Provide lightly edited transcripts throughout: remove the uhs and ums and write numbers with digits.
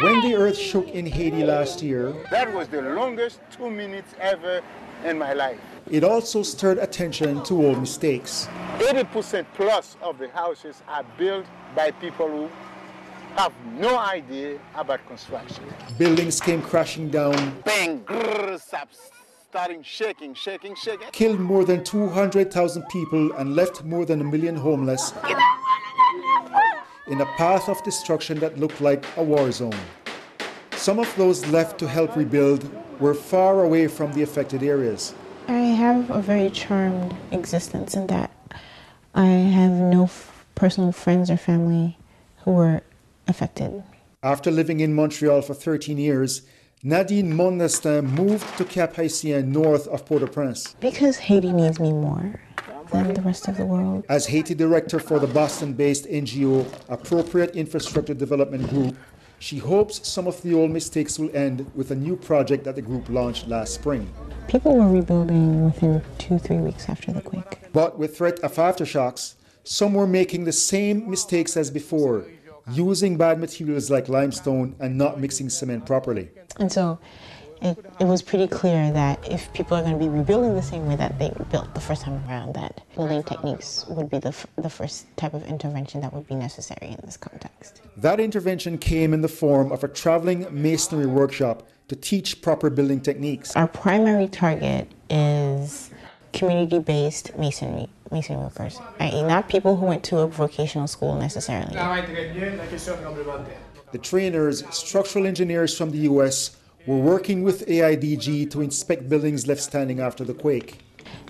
When the earth shook in Haiti last year, that was the longest 2 minutes ever in my life. It also stirred attention to old mistakes. 80% plus of the houses are built by people who have no idea about construction. Buildings came crashing down. Bang, grrr, starting shaking. Killed more than 200,000 people and left more than 1 million homeless in a path of destruction that looked like a war zone. Some of those left to help rebuild were far away from the affected areas. I have a very charmed existence in that I have no personal friends or family who were affected. After living in Montreal for 13 years, Nadine Mondestin moved to Cap Haitien north of Port-au-Prince. Because Haiti needs me more than the rest of the world. As Haiti director for the Boston-based NGO Appropriate Infrastructure Development Group, she hopes some of the old mistakes will end with a new project that the group launched last spring. People were rebuilding within 2-3 weeks after the quake. But with threat of aftershocks, some were making the same mistakes as before, using bad materials like limestone and not mixing cement properly. And so it was pretty clear that if people are going to be rebuilding the same way that they built the first time around, that building techniques would be the first type of intervention that would be necessary in this context. That intervention came in the form of a traveling masonry workshop to teach proper building techniques. Our primary target is community-based masonry workers, i.e. not people who went to a vocational school necessarily. The trainers, structural engineers from the US, were working with AIDG to inspect buildings left standing after the quake.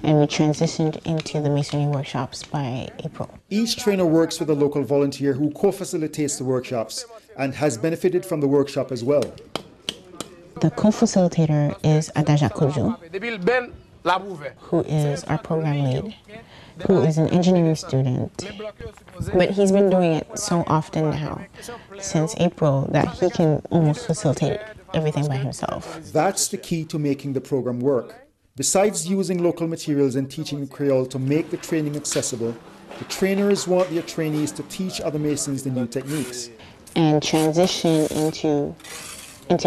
And we transitioned into the masonry workshops by April. Each trainer works with a local volunteer who co-facilitates the workshops and has benefited from the workshop as well. The co-facilitator is Adaja Kojo, who is our program lead, who is an engineering student, but he's been doing it so often now, since April, that he can almost facilitate everything by himself. That's the key to making the program work. Besides using local materials and teaching Creole to make the training accessible, the trainers want their trainees to teach other masons the new techniques. And transition into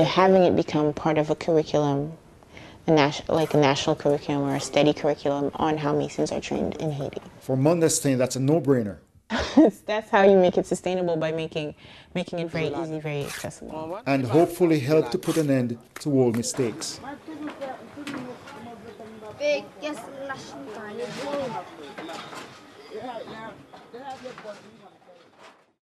having it become part of a curriculum, like a national curriculum or a steady curriculum on how masons are trained in Haiti. For Mondestin, that's a no-brainer. That's how you make it sustainable, by making it very easy, very accessible. And hopefully help to put an end to old mistakes.